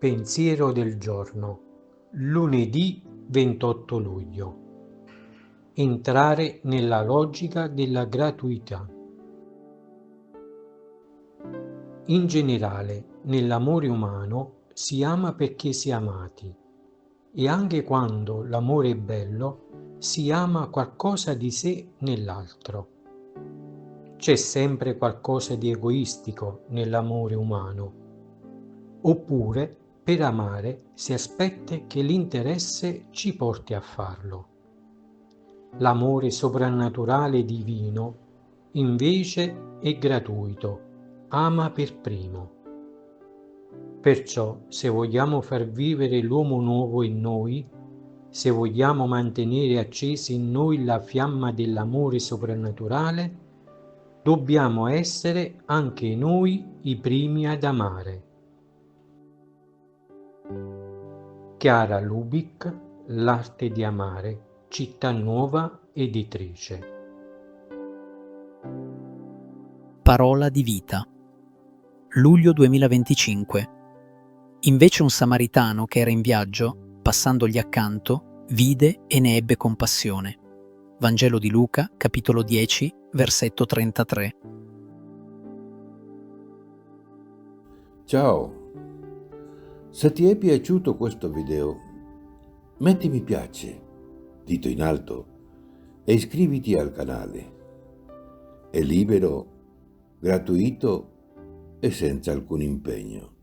Pensiero del giorno, lunedì 28 luglio. Entrare nella logica della gratuità. In generale, nell'amore umano si ama perché si è amati, e anche quando l'amore è bello, si ama qualcosa di sé nell'altro. C'è sempre qualcosa di egoistico nell'amore umano. Oppure, per amare, si aspetta che l'interesse ci porti a farlo. L'amore soprannaturale e divino, invece, è gratuito, ama per primo. Perciò, se vogliamo far vivere l'uomo nuovo in noi, se vogliamo mantenere accesa in noi la fiamma dell'amore soprannaturale, dobbiamo essere anche noi i primi ad amare. Chiara Lubick, L'arte di amare, Città Nuova, editrice. Parola di vita. Luglio 2025. Invece un samaritano che era in viaggio, passandogli accanto, vide e ne ebbe compassione. Vangelo di Luca, capitolo 10, versetto 33. Ciao, se ti è piaciuto questo video, metti mi piace, dito in alto, e iscriviti al canale. È libero, gratuito e senza alcun impegno.